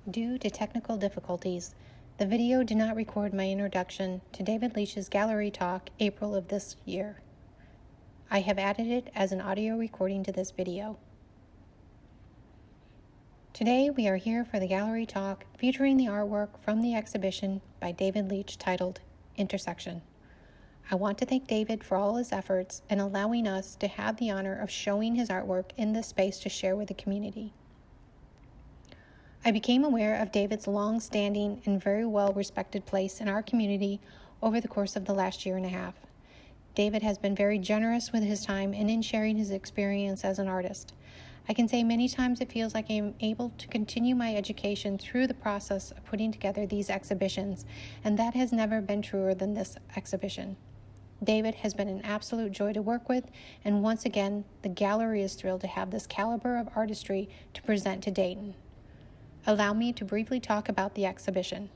Due to technical difficulties, the video did not record my introduction to David Leach's gallery talk April of this year. I have added it as an audio recording to this video. Today we are here for the gallery talk featuring the artwork from the exhibition by David Leach titled Intersection. I want to thank David for all his efforts in allowing us to have the honor of showing his artwork in this space to share with the community. I became aware of David's long-standing and very well-respected place in our community over the course of the last year and a half. David has been very generous with his time and in sharing his experience as an artist. I can say many times it feels like I am able to continue my education through the process of putting together these exhibitions, and that has never been truer than this exhibition. David has been an absolute joy to work with, and once again, the gallery is thrilled to have this caliber of artistry to present to Dayton. Allow me to briefly talk about the exhibition.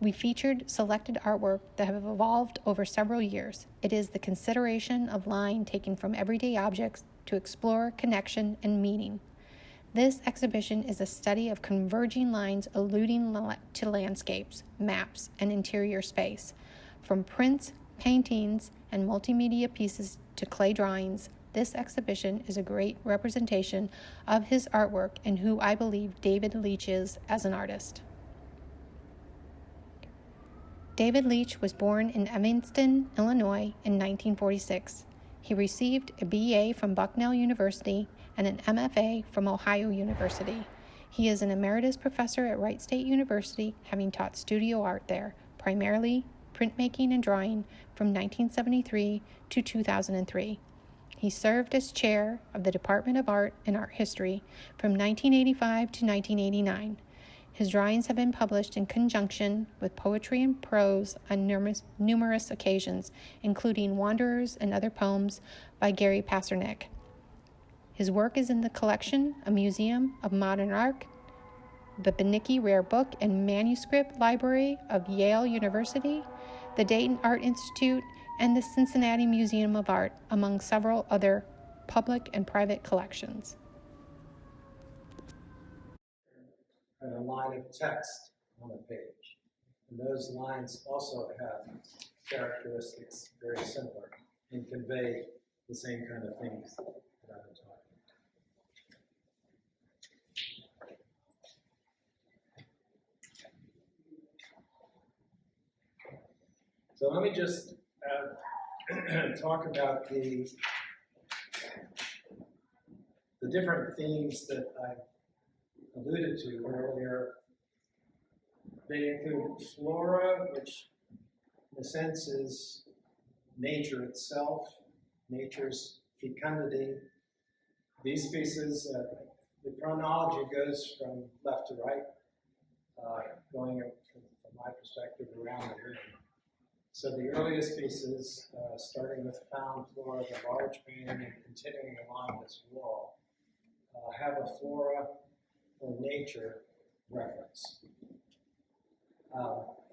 We featured selected artwork that have evolved over several years. It is the consideration of line taken from everyday objects to explore connection and meaning. This exhibition is a study of converging lines alluding to landscapes, maps, and interior space. From prints, paintings, and multimedia pieces to clay drawings, this exhibition is a great representation of his artwork and who I believe David Leach is as an artist. David Leach was born in Evanston, Illinois in 1946. He received a BA from Bucknell University and an MFA from Ohio University. He is an emeritus professor at Wright State University, having taught studio art there, primarily printmaking and drawing from 1973 to 2003. He served as chair of the Department of Art and Art History from 1985 to 1989. His drawings have been published in conjunction with poetry and prose on numerous occasions, including Wanderers and Other Poems by Gary Pasternak. His work is in the collection, a Museum of Modern Art, the Benicky Rare Book and Manuscript Library of Yale University, the Dayton Art Institute, and the Cincinnati Museum of Art, among several other public and private collections. And a line of text on a page. And those lines also have characteristics very similar and convey the same kind of things that I'm talking about. So let me just talk about the different themes that I alluded to earlier. They include flora, which in a sense is nature itself, nature's fecundity. These pieces, the chronology goes from left to right, going from my perspective around the room. So the earliest pieces, starting with found flora, the large painting, and continuing along this wall, have a flora or nature reference.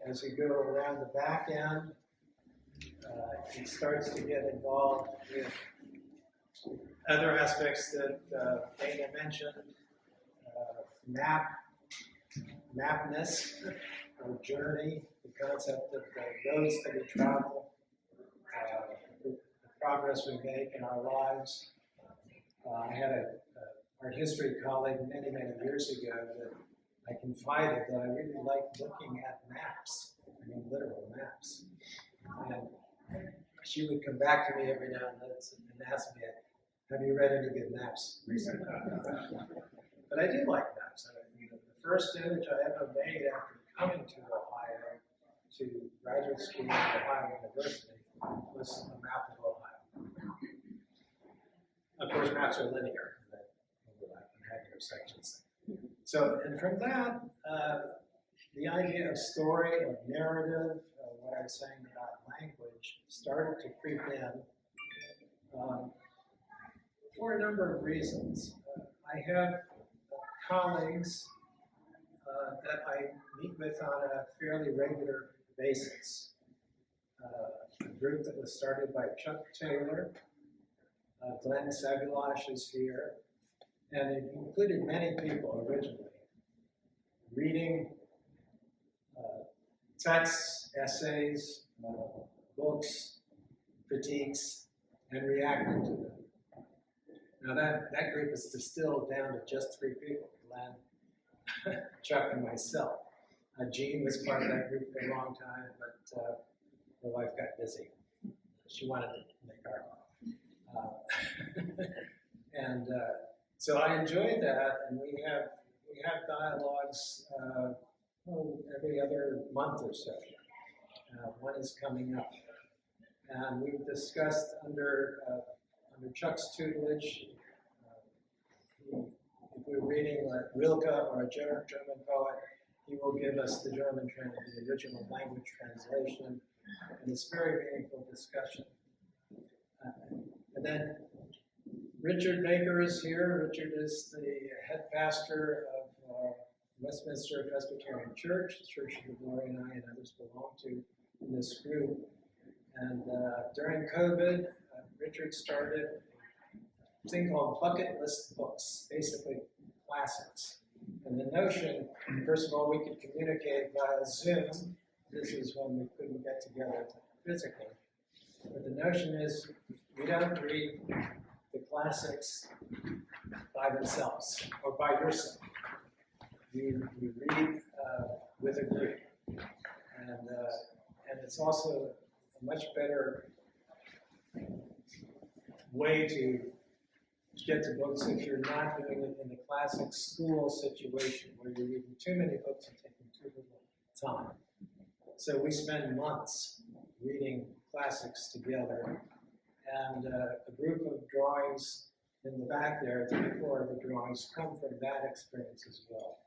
As you go around the back end, it starts to get involved with other aspects that Dana mentioned, mapness or journey, the concept of the roads that we travel, the progress we make in our lives. I had an art history colleague many, many years ago that I confided that I really liked looking at maps, literal maps. And she would come back to me every now and then and ask me, have you read any good maps recently? But I do like maps. The first image I ever made after coming to Ohio, to graduate school at Ohio University, was a map of Ohio. Of course, maps are linear, and they overlap and have intersections. So, and from that, the idea of story, of narrative, what I was saying about language, started to creep in for a number of reasons. I have colleagues that I meet with on a fairly regular basis. A group that was started by Chuck Taylor, Glenn Sagulosh is here, and it included many people originally. reading texts, essays, books, critiques, and reacting to them. Now that group is distilled down to just 3 people, Glenn, Chuck, and myself. Jean was part of that group for a long time, but her life got busy. She wanted to make art. And so I enjoyed that, and we have dialogues every other month or so. One is coming up, and we've discussed under Chuck's tutelage. If we're reading Rilke or a German poet, he will give us the the original language translation, and it's very meaningful discussion. And then Richard Baker is here. Richard is the head pastor of Westminster Presbyterian Church, the Church of the Glory and I and others belong to in this group. And during COVID, Richard started a thing called bucket list books, basically classics. And the notion, first of all, we could communicate via Zoom. This is when we couldn't get together physically. But the notion is we don't read the classics by themselves or by yourself. You read with a group. And it's also a much better way to get to books if you're not doing it in the classic school situation where you're reading too many books and taking too little time. So we spend months reading classics together, and a group of drawings in the back there, 3 or 4 of the drawings come from that experience as well.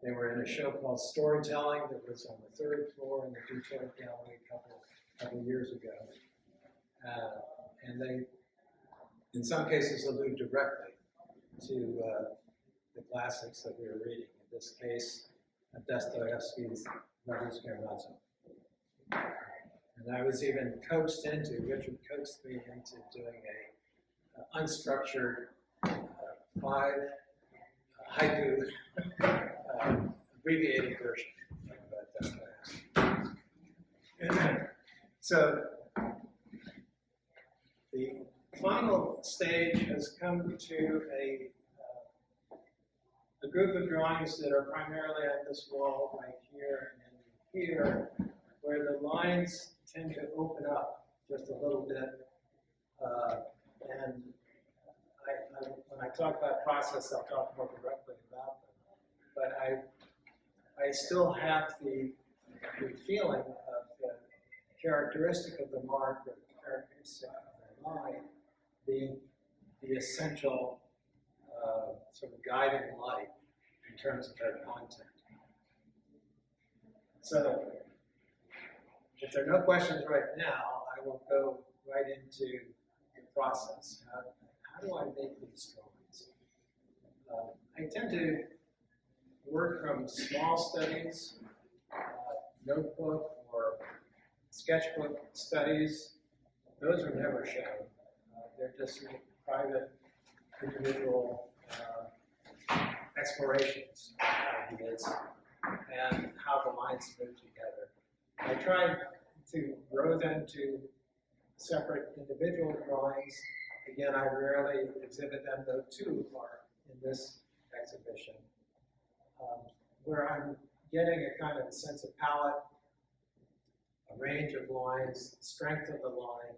They were in a show called Storytelling that was on the 3rd floor in the Detail Gallery a couple of years ago. And they, in some cases, allude directly to the classics that we were reading. In this case, Dostoevsky's Brothers Karamazov. And I was even Richard coaxed me into doing a unstructured 5 haiku abbreviated version of Dostoevsky. So the final stage has come to a group of drawings that are primarily on this wall right here and here, where the lines tend to open up just a little bit. And when I talk about process, I'll talk more directly about them. But I still have the feeling of the characteristic of the mark, or the characteristic of the line, being the essential sort of guiding light in terms of their content. So, if there are no questions right now, I will go right into the process. How do I make these drawings? I tend to work from small studies, notebook or sketchbook studies. Those are never shown. They're just private, individual explorations of ideas and how the lines move together. I tried to grow them to separate individual drawings. Again, I rarely exhibit them, though 2 are in this exhibition, where I'm getting a kind of a sense of palette, a range of lines, strength of the line,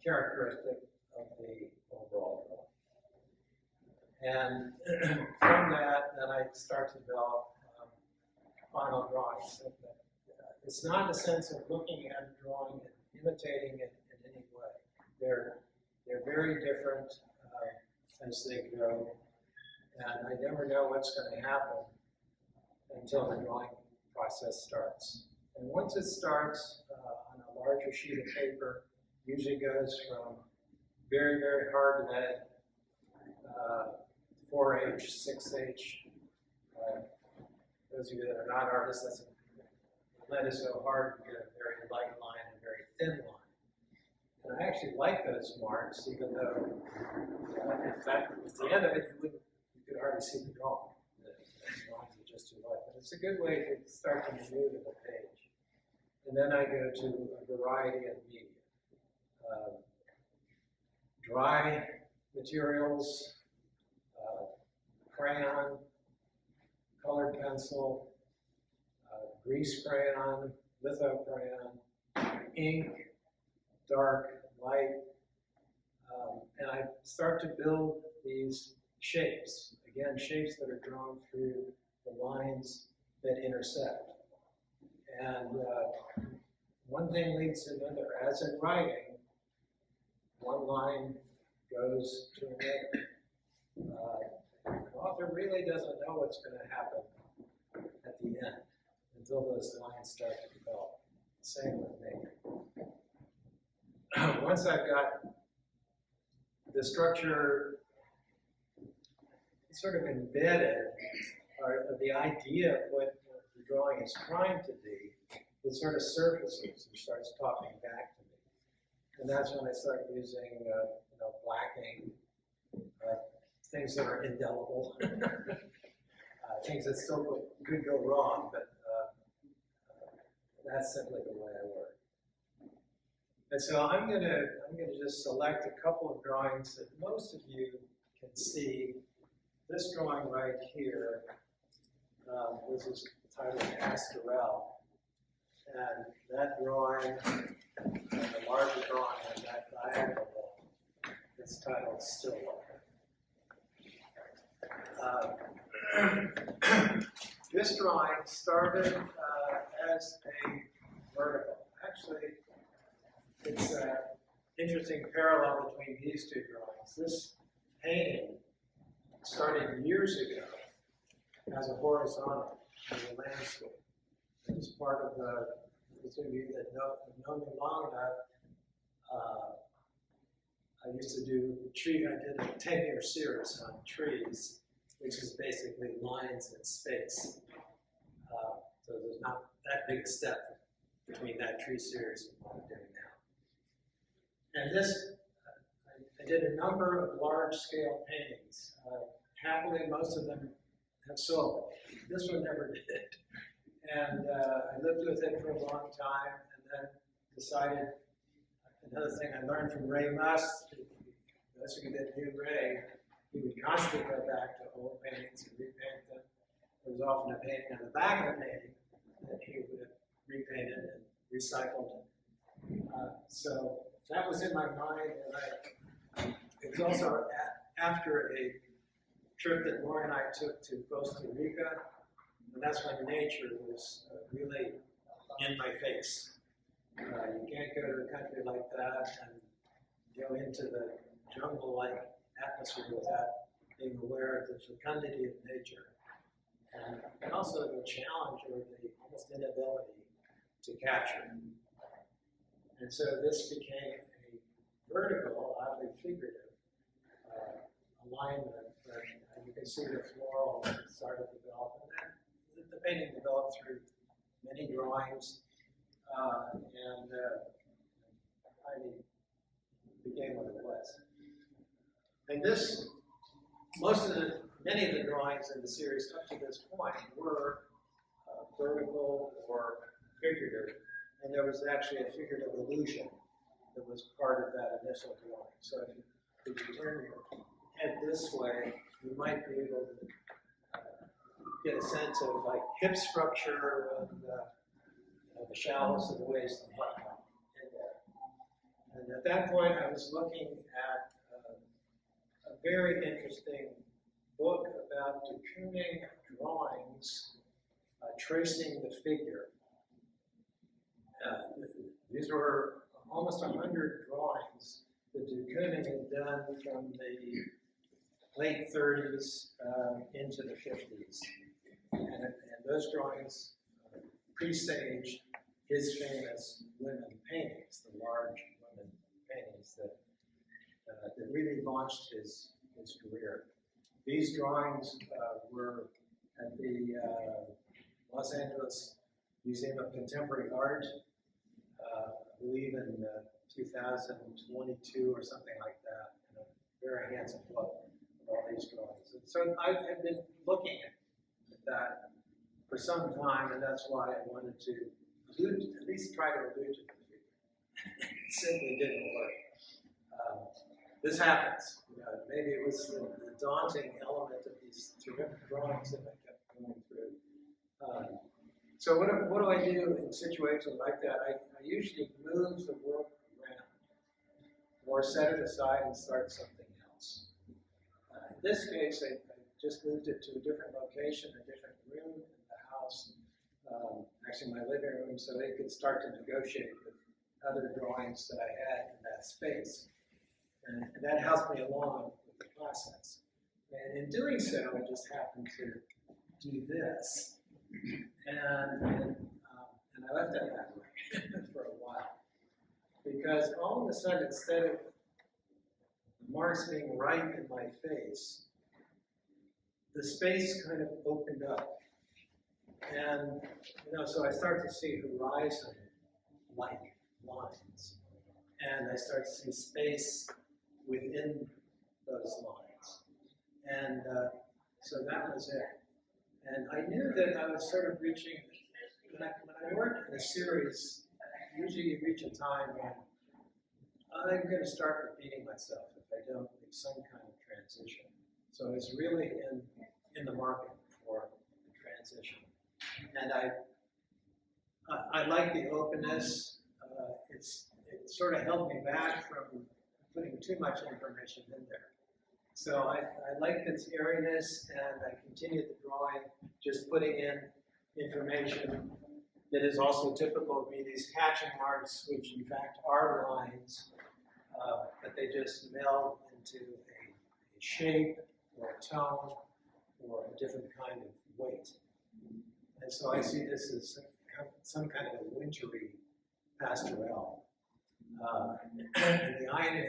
characteristic of the overall drawing. And from that, then I start to develop final drawings. It's not a sense of looking at a drawing and imitating it in any way. They're very different as they grow, and I never know what's going to happen until the drawing process starts. And once it starts on a larger sheet of paper, usually goes from very, very hard lead, 4H, 6H. Those of you that are not artists, lead is so hard, you get a very light line and a very thin line. And I actually like those marks, even though if that was the end of it, you could hardly see the drawing. just too light. But it's a good way to start to maneuver the page. And then I go to a variety of media. Dry materials, crayon, colored pencil, grease crayon, litho crayon, ink, dark, light, and I start to build these shapes. Again, shapes that are drawn through the lines that intersect. And one thing leads to another. As in writing, one line goes to another. The author really doesn't know what's going to happen at the end until those lines start to develop. Same with me. Once I've got the structure sort of embedded, or the idea of what the drawing is trying to be, it sort of surfaces and starts talking back to me. And that's when I start using blacking, things that are indelible, things that still could go wrong, but that's simply the way I work. And so I'm gonna just select a couple of drawings that most of you can see. This drawing right here, this is titled Pastorelle, and that drawing, the larger drawing on that diagonal wall, is titled Still Life. This drawing started as a vertical. Actually, it's an interesting parallel between these two drawings. This painting started years ago as a horizontal in the landscape. It was part of the, those of you that have known me long enough, I used to do I did a 10-year series on trees, which is basically lines in space. So there's not that big a step between that tree series and what I'm doing now. And this, I did a number of large-scale paintings. Happily, most of them have sold. This one never did. And I lived with it for a long time, and then decided, another thing I learned from Ray Must, those of you that knew Ray, he would constantly go back to old paintings and repaint them. There was often a painting on the back of the painting that he would have repainted and recycled. So that was in my mind, and it was also after a trip that Lauren and I took to Costa Rica, and that's when nature was really in my face. You can't go to a country like that and go into the jungle-like atmosphere without being aware of the fecundity of nature, and also the challenge or the almost inability to capture. And so this became a vertical, oddly figurative alignment. You can see the floral started to develop, and then the painting developed through many drawings, and finally became what it was. And this, many of the drawings in the series up to this point were vertical or figurative, and there was actually a figurative illusion that was part of that initial drawing. So if you turn your head this way, you might be able to get a sense of like hip structure and the shallows of the waist and whatnot in there. And at that point, I was looking at a very interesting book about de Kooning drawings, tracing the figure. These were almost 100 drawings that de Kooning had done from the late 30s into the 50s. And those drawings presaged his famous women paintings, the large women paintings that really launched his career. These drawings were at the Los Angeles Museum of Contemporary Art, I believe in 2022 or something like that, in a very handsome book of all these drawings. And so I've been looking at that for some time, and that's why I wanted to at least try to allude to the figure. It simply didn't work. This happens. Maybe it was the daunting element of these terrific drawings that I kept going through. So what do I do in situations like that? I usually move the work around or set it aside and start something else. In this case, I just moved it to a different location, a different room in the house, actually my living room, so they could start to negotiate with other drawings that I had in that space. And that helped me along with the process. And in doing so, I just happened to do this. And I left that way for a while. Because all of a sudden, instead of the marks being right in my face, the space kind of opened up. And, so I start to see horizon-like lines. And I start to see space within those lines. And so that was it. And I knew that I was sort of reaching, when I work in a series, usually you reach a time when I'm going to start repeating myself if I don't make some kind of transition. So it's really in the market for the transition. And I like the openness. It sort of held me back from putting too much information in there. So I liked its airiness, and I continued the drawing, just putting in information that is also typical of me, these hatching marks, which in fact are lines, but they just meld into a shape or a tone or a different kind of weight. And so I see this as some kind of a wintry pastorelle. And the irony,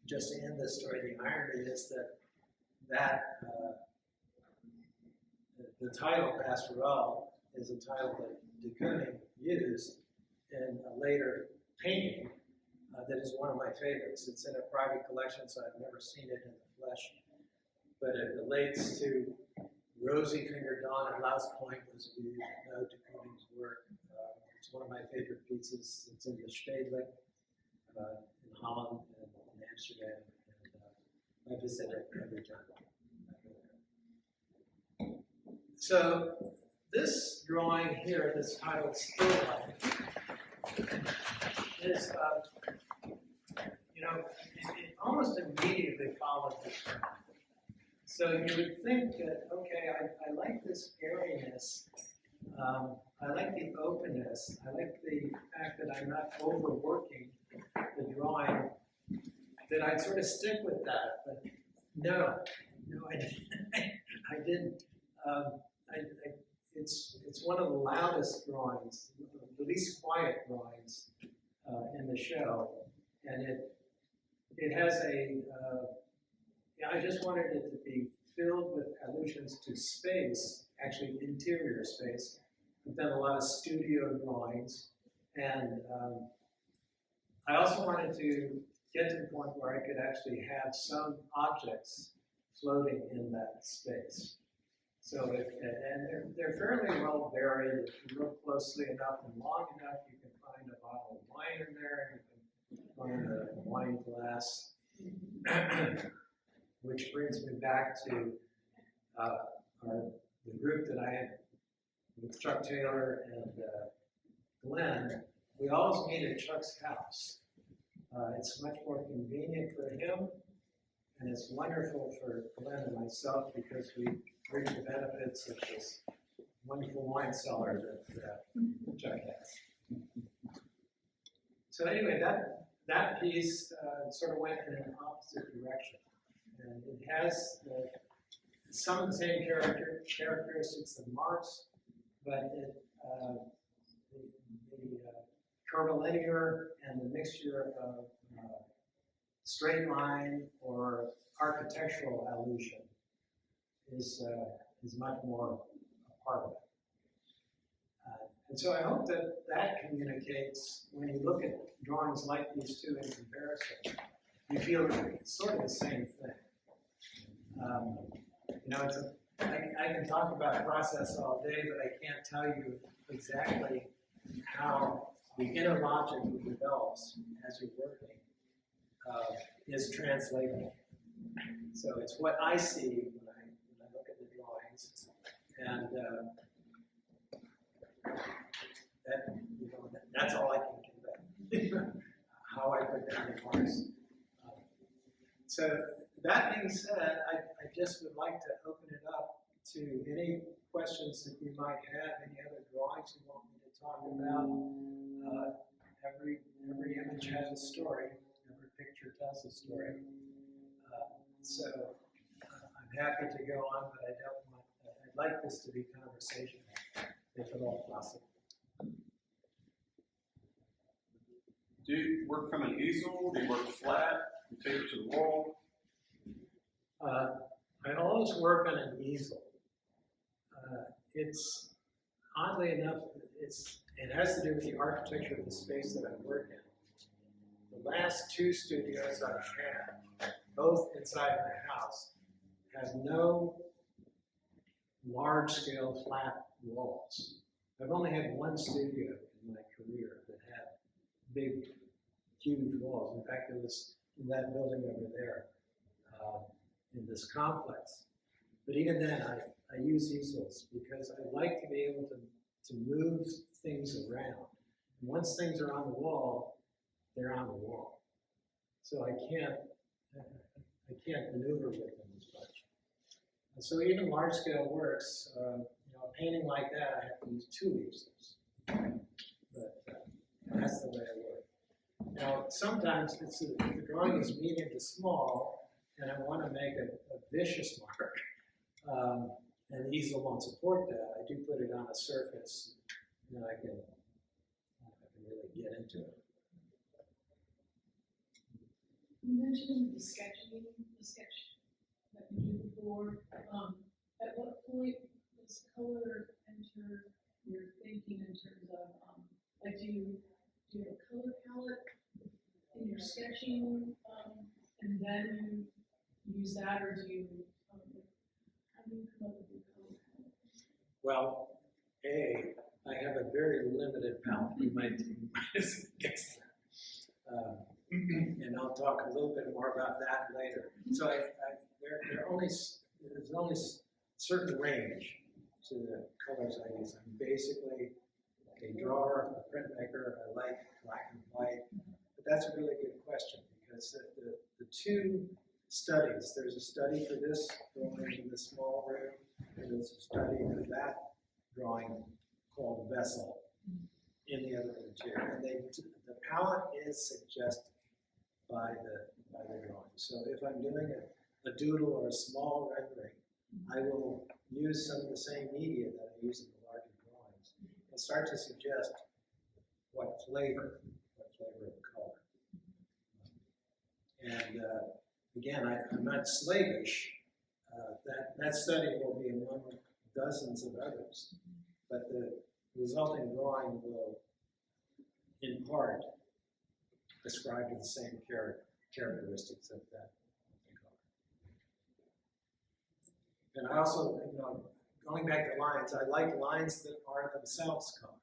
just to end this story, the irony is that the title Pastorelle is a title that de Kooning used in a later painting that is one of my favorites. It's in a private collection, so I've never seen it in the flesh, but it relates to Rosy Fingered Dawn at Louse Point, as we know de Kooning's work. It's one of my favorite pieces. It's in the Stedelijk in Holland and in Amsterdam, and I visit it every time. So this drawing here, that's titled Still Life, is, it almost immediately followed this one. So you would think that, okay, I like this airiness, I like the openness, I like the fact that I'm not overworking the drawing, that I'd sort of stick with that, but no, I didn't. I didn't. It's one of the loudest drawings, the least quiet drawings in the show, and it has I just wanted it to be filled with allusions to space, actually interior space. I've done a lot of studio drawings, and I also wanted to get to the point where I could actually have some objects floating in that space. So, and they're fairly well buried. If you look closely enough and long enough, you can find a bottle of wine in there, you can find a wine glass, which brings me back to the group that I had with Chuck Taylor and Glenn. We always meet at Chuck's house. It's much more convenient for him, and it's wonderful for Glenn and myself because we bring the benefits of this wonderful wine cellar that Chuck has. So anyway, that piece sort of went in an opposite direction, and it has some of the same characteristics of Marx, but the curvilinear and the mixture of straight line or architectural allusion is much more a part of it. And so I hope that communicates, when you look at drawings like these two in comparison, you feel it's sort of the same thing. I can talk about process all day, but I can't tell you exactly how the inner logic that develops as you're working is translatable. So it's what I see when I look at the drawings, and that's all I can convey. How I put down the marks. So that being said, I just would like to open it up to any questions that you might have, any other drawings you want me to talk about. Every image has a story. Every picture tells a story. So I'm happy to go on, but I'd like this to be conversational, if at all possible. Do you work from an easel? Do you work flat? You take it to the wall? I always work on an easel. It's oddly enough, it has to do with the architecture of the space that I work in. The last two studios I've had, both inside my house, have no large-scale flat walls. I've only had one studio in my career that had big, huge walls. In fact, it was in that building over there, in this complex. But even then, I use easels because I like to be able to move things around. And once things are on the wall, they're on the wall. So I can't maneuver with them as much. And so even large-scale works, a painting like that, I have to use two easels. But that's the way I work. Now, sometimes the drawing is medium to small, and I want to make a vicious mark, and the easel won't support that. I do put it on a surface, and I can really get into it. You mentioned the sketch that you did before. At what point does color enter your thinking in terms of, like, do you have a color palette in your sketching, and then you use that, or do you, how do you come up with your color palette? Well, I have a very limited palette. You might guess that. And I'll talk a little bit more about that later. So there's only certain range to the colors I use. I'm basically a drawer, a printmaker. I like black and white. But that's a really good question because the two studies, there's a study for this drawing in the small room, and there's a study for that drawing called Vessel in the other room too. And the palette is suggested by the drawing. So if I'm doing a doodle or a small rendering, I will use some of the same media that I use in the larger drawings and start to suggest what flavor of color. And again, I'm not slavish. That study will be among dozens of others, but the resulting drawing will, in part, ascribe to the same characteristics of that color. And I also, going back to lines, I like lines that are themselves color.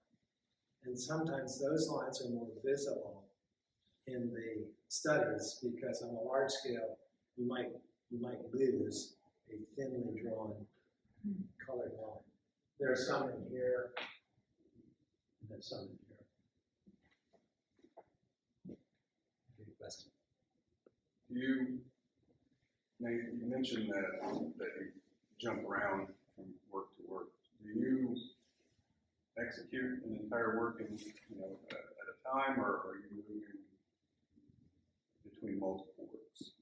And sometimes those lines are more visible in the studies because on a large scale, you might lose a thinly drawn colored line. There are some in here, and there's some in here. Question. You mentioned that you jump around from work to work. Do you execute an entire work at a time, or are you moving between multiple works?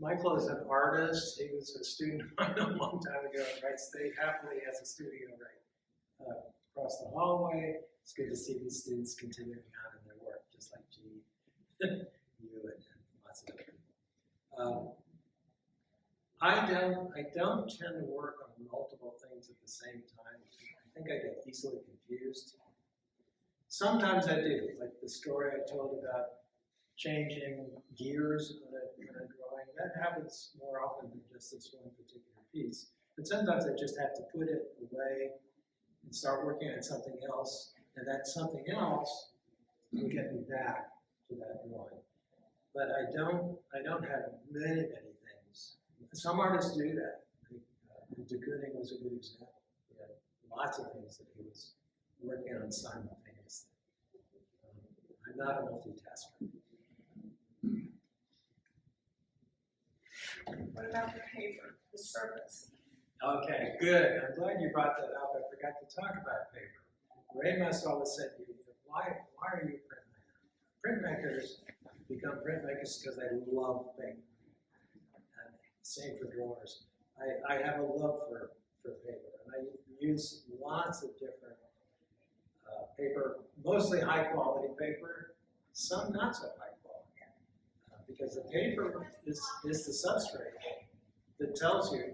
Michael is an artist. He was a student of mine a long time ago, right? Stayed happily as a studio right across the hallway. It's good to see these students continuing on in their work, just like G, you, and lots of other people. I don't tend to work on multiple things at the same time. I think I get easily confused. Sometimes I do, like the story I told about changing gears on a drawing. That happens more often than just this one particular piece. But sometimes I just have to put it away and start working on something else, and that something else will get me back to that drawing. But I don't have many things. Some artists do that. De Kooning was a good example. He had lots of things that he was working on simultaneously. I'm not a multitasker. What about the paper, the surface? Okay, good. I'm glad you brought that up. I forgot to talk about paper. Ray must always said to me, why are you a printmaker? Printmakers become printmakers because they love paper. And same for drawers. I have a love for paper, and I use lots of different paper, mostly high quality paper, some not so high quality, because the paper is the substrate that tells you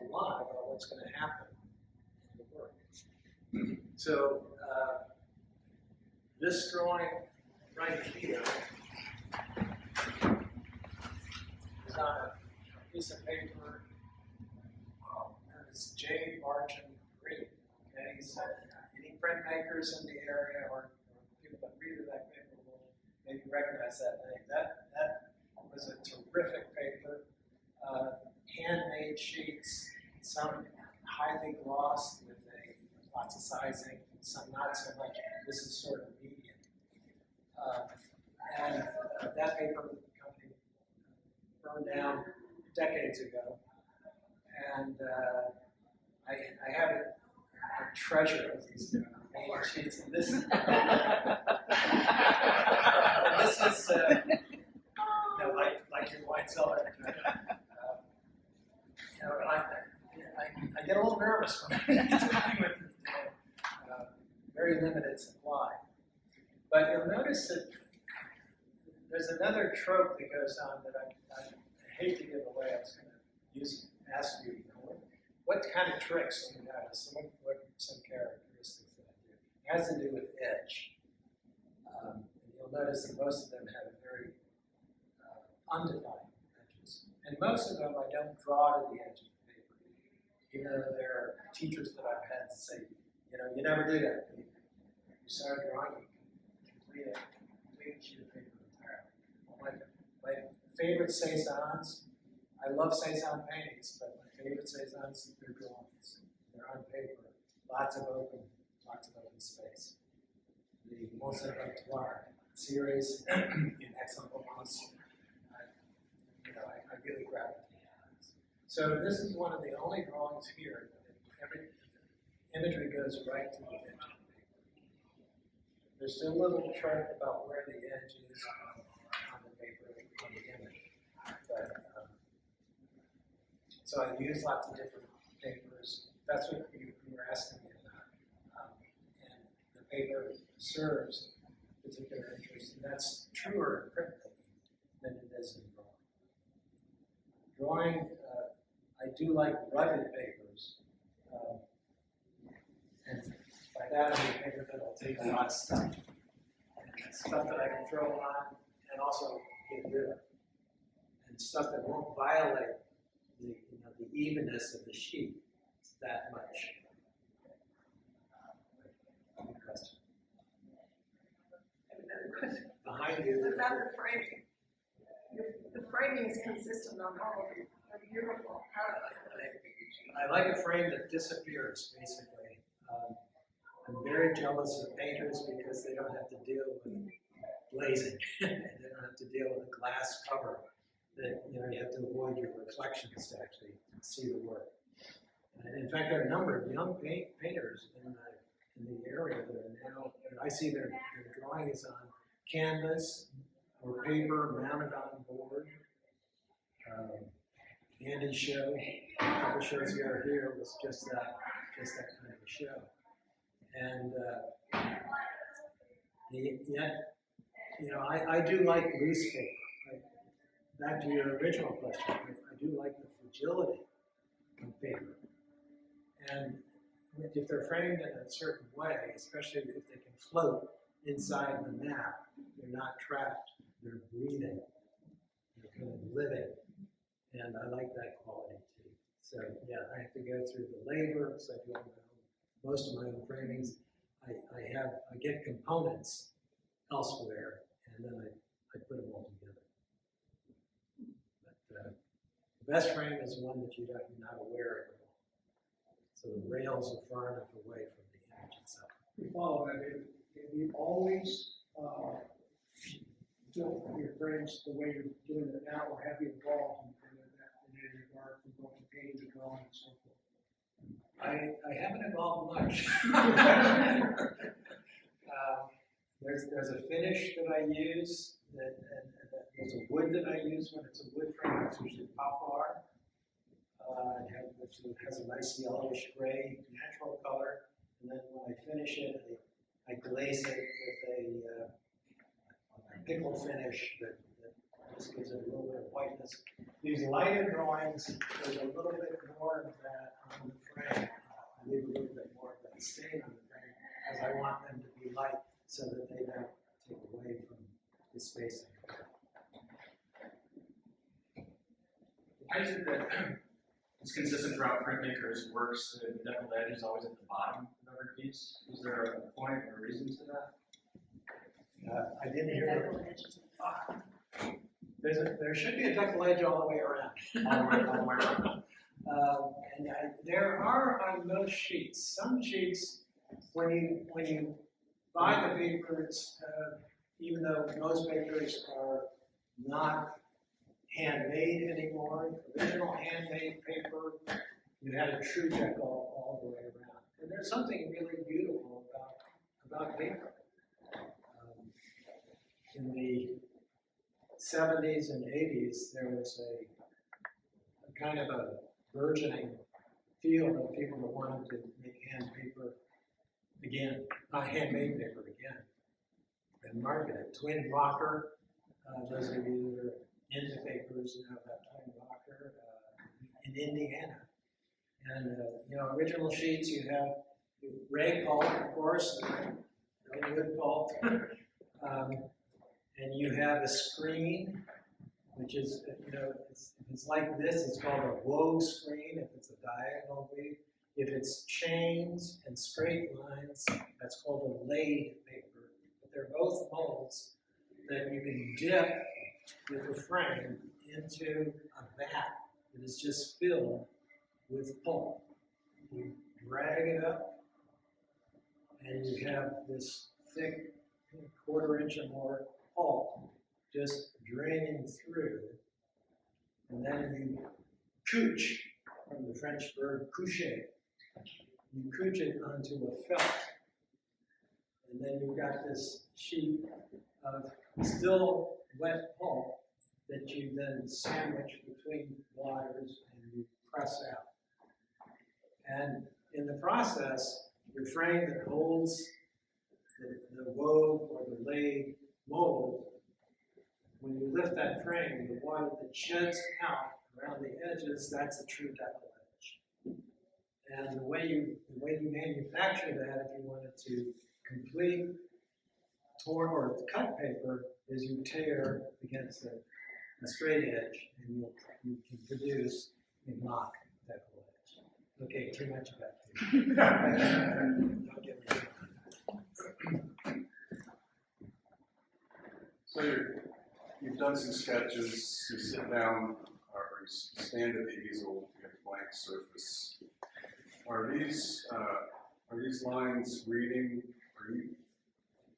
a lot about what's going to happen in the work. So this drawing right here is on a piece of paper. It's jade margin green. Okay, so any printmakers in the area or people that read that paper will maybe recognize that name. That was a terrific paper. Handmade sheets, some highly glossed with lots of sizing, some not so much. This is sort of medium. And that paper company burned down decades ago. And I have a treasure of these made sheets. And this, and this is like your white cellar. I get a little nervous when I'm dealing with very limited supply. But you'll notice that there's another trope that goes on that I hate to give away. I was going to ask you, what kind of tricks do you notice? What some characteristics that I do? It has to do with edge. And you'll notice that most of them have very undefined edges. And most of them I don't draw to the edge of the paper. Even though there are teachers that I've had say, you never do that. You start drawing, you complete a sheet of paper entirely. My favorite Cezannes, I love Cezanne paintings, but my favorite Cezannes, they're drawings. They're on paper, lots of open space. The Mont-Saint-Victoire series in Aix-en-Provence, I really gravitate towards. So this is one of the only drawings here that every imagery goes right to the edge of the paper. There's still a little chart about where the edge is on the paper, on the image. But, so I use lots of different papers. That's what you were asking me about. And the paper serves particular interest, and that's truer in printmaking than it is in drawing. Drawing, I do like rugged papers. And by that I mean paper that will take a lot of stuff. And stuff that I can throw on and also get rid of. And stuff that won't violate the evenness of the sheet that much. Good question. I have another question. Behind you. What about the framing? The framing is consistent on all of them. They're beautiful. I like a frame that disappears, basically. I'm very jealous of painters because they don't have to deal with glazing. They don't have to deal with a glass cover that you have to avoid your reflections to actually see the work. And in fact, there are a number of young painters in the area that are now, and I see their drawing is on canvas or paper mounted on board. Andy's show, a couple shows ago here was just that kind of a show. And yet, I do like loose paper. Back to your original question, I do like the fragility of paper. And if they're framed in a certain way, especially if they can float inside the map, they're not trapped they're breathing, they're kind of living, and I like that quality too. So yeah, I have to go through the labor, so I do most of my own framings. I get components elsewhere, and then I put them all together. But the best frame is one that you're not aware of at all. So the rails are far enough away from the image itself. We follow that. If you always do your frames the way you're doing it now, or have you evolved in that regard from going to painting to drawing and so forth? I haven't evolved much. There's a finish that I use, and there's a wood that I use when it's a wood frame. It's usually poplar. It has a nice yellowish gray natural color, and then when I finish it, I glaze it with a pickle finish that just gives it a little bit of whiteness. These lighter drawings, there's a little bit more of that on the frame. I leave a little bit more of that stain on the frame because I want them to be light so that they don't take away from the spacing. Why is it that it's consistent throughout printmakers' works that the decolled edge is always at the bottom of every piece? Is there a point or a reason to that? I didn't hear there should be a decolled edge all the way around. All the way around. There are on most sheets. Some sheets, when you buy the papers, even though most papers are not handmade anymore, original handmade paper, you had a true decal all the way around. And there's something really beautiful about paper. In the 70s and 80s, there was a kind of a burgeoning field of people that wanted to make hand paper again, handmade paper again, and market it. Twin rocker, those of you that are into papers know about twin rocker in Indiana. And original sheets, you have ray pulp, of course, no wood pulp. And you have a screen, which is, if it's like this, it's called a wove screen, if it's a diagonal weave. If it's chains and straight lines, that's called a laid paper. But they're both molds that you can dip with a frame into a vat that is just filled with pulp. You drag it up, and you have this thick 1/4 inch or more pulp just draining through, and then you couch, from the French verb coucher. You couch it onto a felt, and then you've got this sheet of still wet pulp that you then sandwich between wires and you press out. And in the process, your frame that holds the wove or the laid mold, when you lift that frame, the water that sheds out around the edges, that's a true decolled edge. And the way you manufacture that, if you wanted to complete torn or cut paper, is you tear against a straight edge, and you can produce a mock decolled edge. Okay, too much about it. Don't get me wrong. So you've done some sketches, you sit down or you stand at the easel, you have a blank surface. Are these lines reading, are you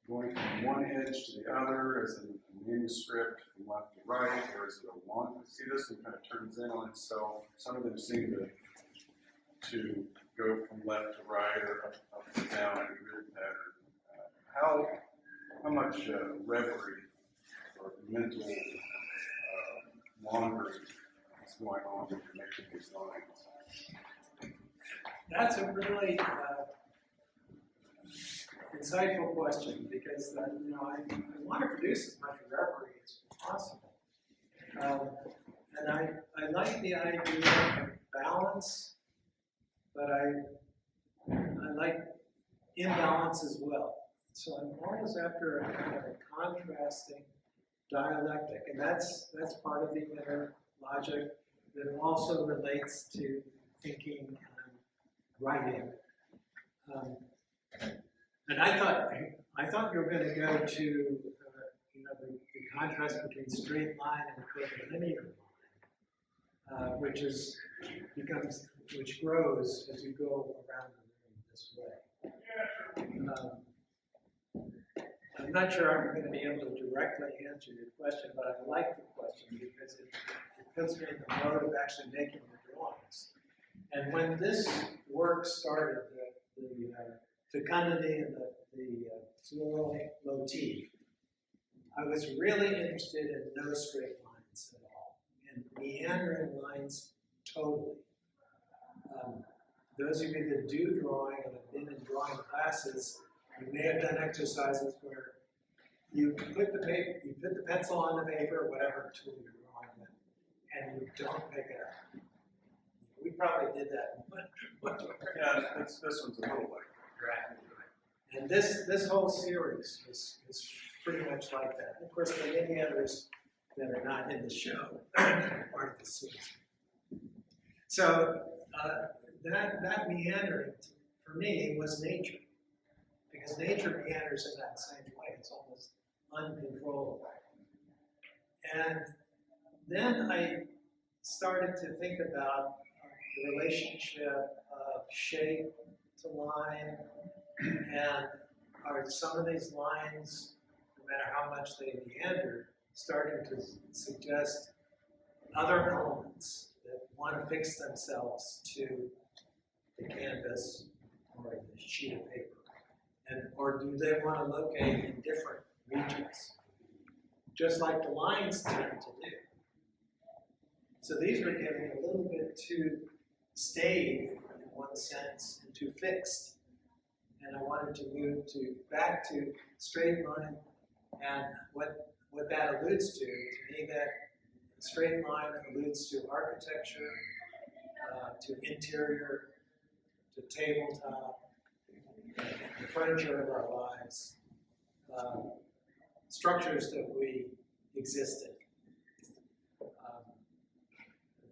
going from one edge to the other as in a manuscript from left to right, or is it a one? See, this one kind of turns in on itself. Some of them seem to go from left to right or up to down in a grid pattern. How much reverie or mental wandering is going on when you're making these lines? That's a really insightful question, because I want to produce as much reverie as possible. And I like the idea of balance, but I like imbalance as well. So I'm always after a kind of a contrasting dialectic, and that's part of the inner logic that also relates to thinking and writing. And I thought you were going to go to the contrast between straight line and curvilinear line, which grows as you go around the room this way. I'm not sure I'm going to be able to directly answer your question, but I like the question because it puts me in the mode of actually making the drawings. And when this work started, the fecundity and the floral motif, I was really interested in no straight lines at all, and meandering lines totally. Those of you that do drawing and have been in drawing classes, you may have done exercises where you put the pencil on the paper, whatever tool you're drawing with, and you don't pick it up. We probably did that. Yeah, this one's a little like Right. And this whole series is pretty much like that. Of course, there are many others that are not in the show, part of the series. So that meandering for me was nature, because nature meanders in that same way. It's almost uncontrollable. And then I started to think about the relationship of shape to line, and are some of these lines, no matter how much they meander, starting to suggest other elements that want to fix themselves to the canvas or the sheet of paper, or do they want to locate in different regions, just like the lines tend to do. So these were getting a little bit too staid in one sense and too fixed. And I wanted to move back to straight line, and what that alludes to me, that straight line alludes to architecture, to interior, to tabletop, the furniture of our lives, structures that we exist in.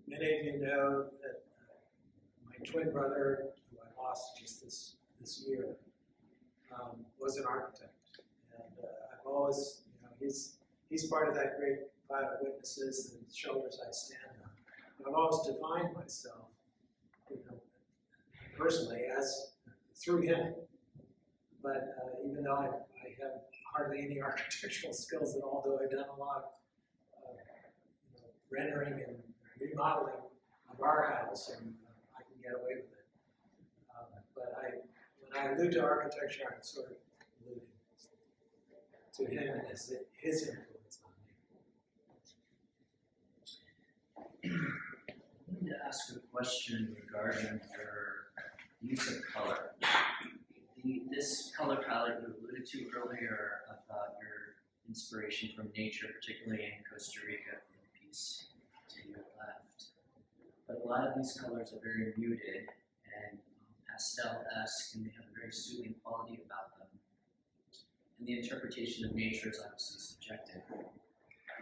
Many of you know that my twin brother, who I lost just this year, was an architect, and I've always, he's part of that great cloud of witnesses and shoulders I stand on. And I've always defined myself, personally as through him. But even though I have hardly any architectural skills at all, though I've done a lot of rendering and remodeling of our house, and I can get away with it. But when I allude to architecture, I'm sort of alluding to him and his influence on me. I wanted to ask a question regarding your use of color. This color palette you alluded to earlier about your inspiration from nature, particularly in Costa Rica, in the piece to your left. But a lot of these colors are very muted and pastel-esque, and they have a very soothing quality about them. And the interpretation of nature is obviously subjective.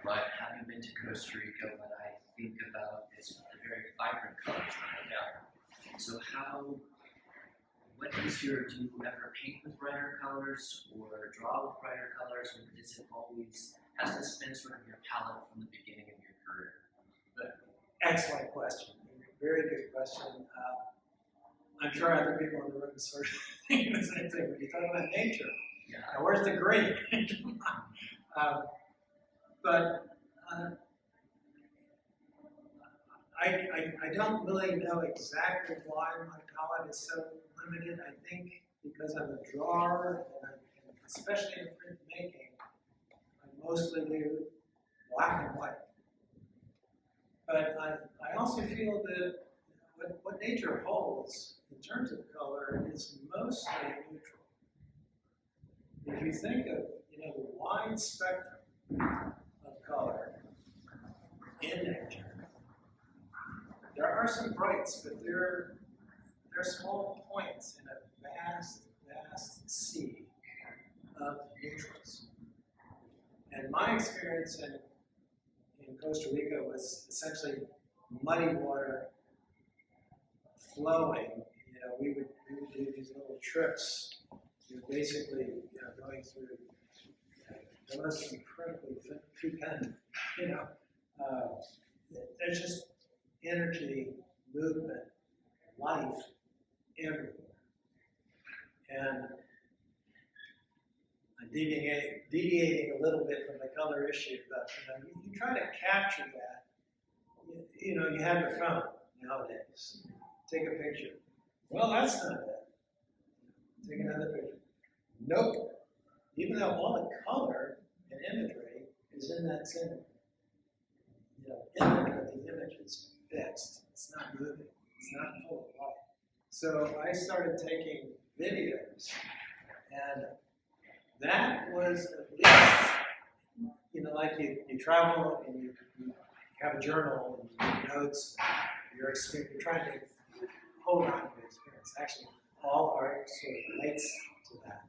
But having been to Costa Rica, what I think about is the very vibrant colors right now. So do you ever paint with brighter colors or draw with brighter colors, or is it always, has this been sort of your palette from the beginning of your career? Excellent question. Very good question. I'm sure other people in the room sort of think the same thing. When you talk about nature, now where's the green? I don't really know exactly why my palette is so limited. I think because I'm a drawer, and especially in printmaking, I mostly do black and white. But I also feel that what nature holds in terms of color is mostly neutral. If you think of the wide spectrum of color in nature, there are some brights, but they're small points in a vast, vast sea of neutrals. And my experience in Costa Rica was essentially muddy water flowing. You know, we would do these little trips. You're basically, you know, going through the most incredibly frequent, you know, there's just energy, movement, life everywhere. And I'm deviating a little bit from the color issue, but you know, you try to capture that. You know, you have your phone nowadays. Take a picture. Well, that's not it. Take another picture. Nope. Even though all the color and imagery is in that same, you know, image, but the image is fixed. It's not moving. It's not full of light. So I started taking videos, and that was at least, you know, like you travel and you have a journal and you notes, you're trying to hold on to the experience. Actually, all art sort of relates to that.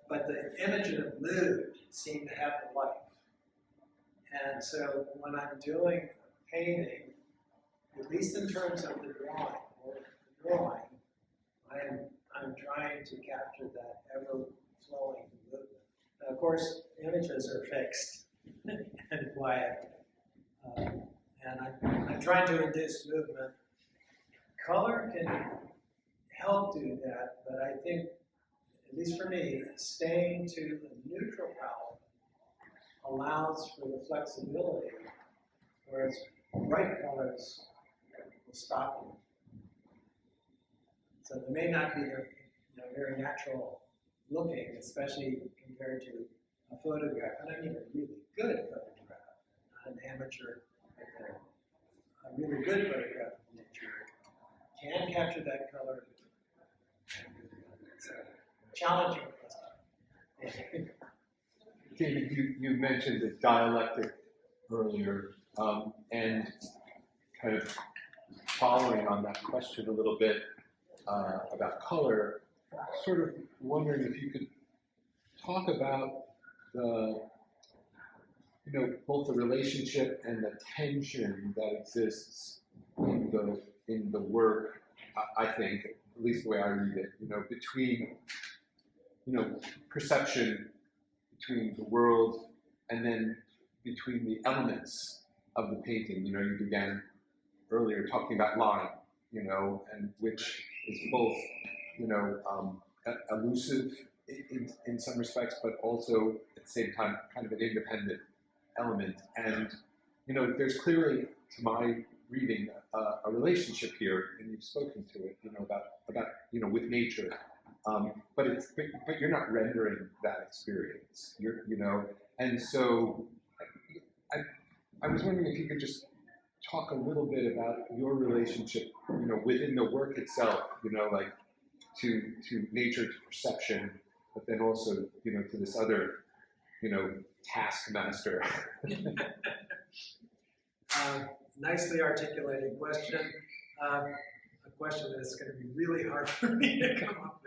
But the image and the mood seem to have the life. And so when I'm doing painting, at least in terms of the drawing, I'm trying to capture that ever-flowing movement. Now, of course, images are fixed and quiet. And I'm trying to induce movement. Color can help do that, but I think, at least for me, staying to a neutral palette allows for the flexibility, whereas bright colors will stop you. So they may not be very natural looking, especially compared to a photograph. And I mean a really good photograph, not an amateur. A really good photograph of nature can capture that color. It's a challenging question. David, you mentioned the dialectic earlier, and kind of following on that question a little bit about color, sort of wondering if you could talk about the, you know, both the relationship and the tension that exists in the work, I think, at least the way I read it, you know, between, you know, perception, between the world, and then between the elements of the painting. You know, you began earlier talking about line, you know, and which is both, you know, elusive in some respects, but also at the same time kind of an independent element. And, you know, there's clearly, to my reading, a relationship here, and you've spoken to it, you know, about you know, with nature. But you're not rendering that experience. You know, and so I was wondering if you could just talk a little bit about your relationship, you know, within the work itself, you know, like to nature, to perception, but then also, you know, to this other, you know, taskmaster. Nicely articulated question. A question that's going to be really hard for me to come up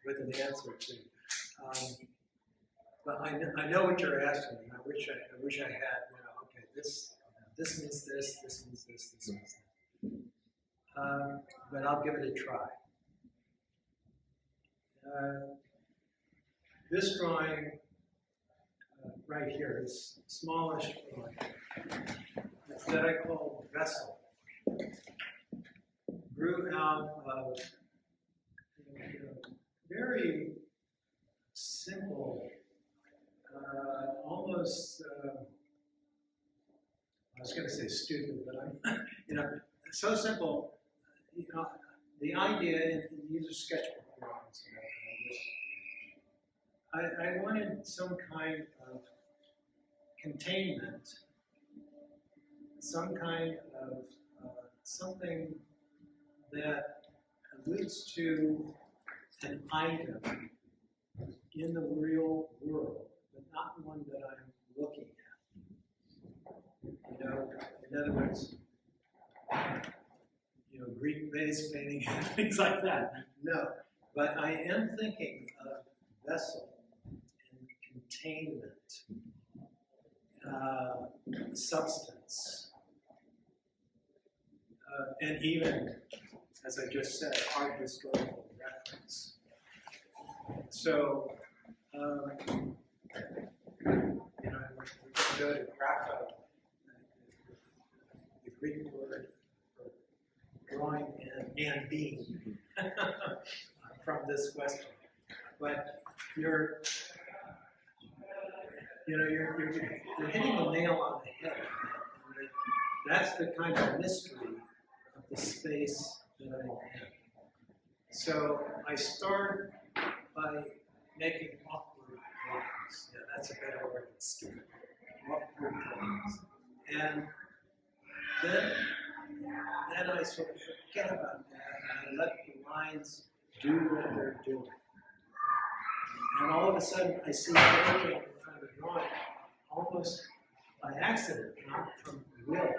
with an answer to. But I know what you're asking, and I wish I had, you know, okay, this means this means this means that. But I'll give it a try. This drawing right here, this smallish drawing, it's that I call vessel. Grew out of very simple, almost, I was going to say stupid, but I'm, you know, so simple. You know, the idea, and these are sketchbook drawings. You know, I wanted some kind of containment, some kind of something that alludes to an item in the real world, but not one that I'm looking at. You know, in other words, you know, Greek vase painting and things like that. No, but I am thinking of vessel and containment, substance, and even, as I just said, art historical reference. So, you know, we can go to grapho, the Greek word for drawing and being, from this question. But you're hitting the nail on the head. And that's the kind of mystery of the space that I'm in. So I start by making awkward drawings. Yeah, that's a better word than stupid. Awkward drawings. And then I sort of forget about that and I let the lines do what they're doing. And all of a sudden I see working in front of the drawing almost by accident, not from will.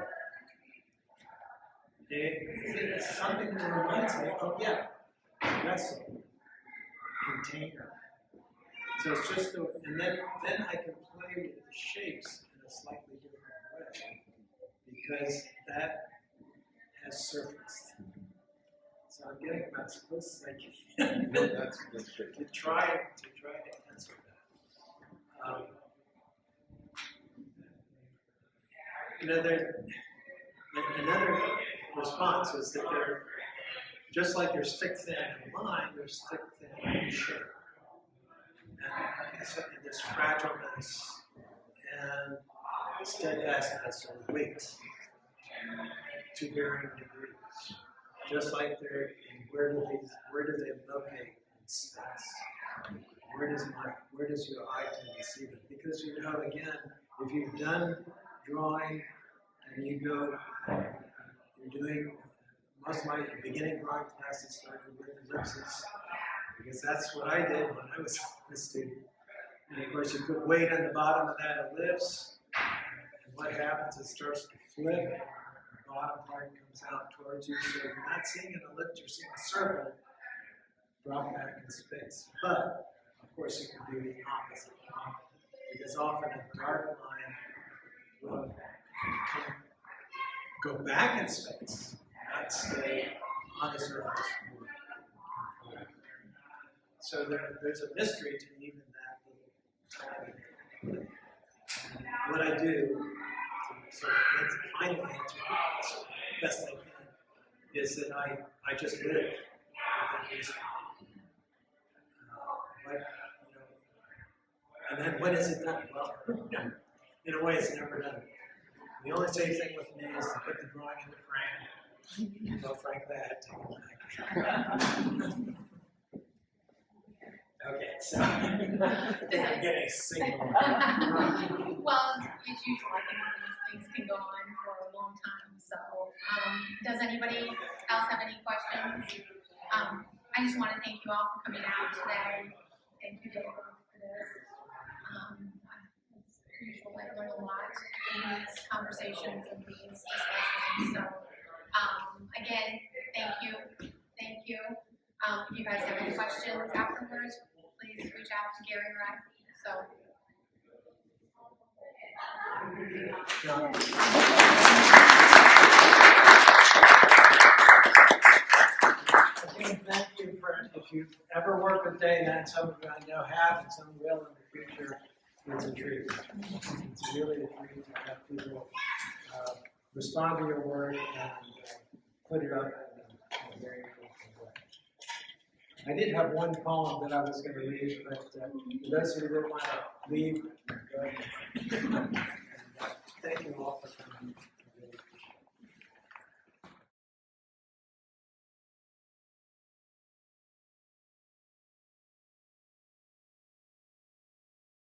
It's something that reminds me, oh yeah, vessel, container. So it's just, and then I can play with the shapes in a slightly different way because that has surfaced. So I'm getting about as close as I can. No, that's great. to try to answer that. Another response is that they're just like they're stick thin in line, they're stick thin in shape. And so this fragileness and steadfastness or weight to varying degrees. Just like they're where do they locate in space? Where does your eye tend to see them? Because you know, again, if you've done drawing and you go, you're doing most of my beginning drawing classes started with ellipses, because that's what I did when I was a student. And of course, you put weight on the bottom of that ellipse, and what happens? It starts to flip. The bottom part comes out towards you, so you're not seeing an ellipse, you're seeing a circle drop back in space. But of course, you can do the opposite, because often a dark line will go back in space, not stay on the surface. So there's a mystery to even that little tiny. What I do, so to finally answer the best I can, is that I just live with that mystery. And then when is it done? Well, in a way, it's never done. The only safe thing with me is to put the drawing in the frame, go Frank that, take it back. Okay, so I think I'm getting a signal. Well, as usual, I think these things can go on for a long time. So, does anybody else have any questions? I just want to thank you all for coming out today. Thank you, David, for this. As usual, I learn a lot in these conversations and these discussions. So, again, thank you. Thank you. If you guys have any questions afterwards, please reach out to Gary or I. So. Again, thank you for, if you ever work with Dana, and some of you I know have, and some will in the future, it's a treat. It's really a treat to have people respond to your work and put it up in a very beautiful way. I did have one poem that I was going to read, but for those who didn't want to leave, go ahead.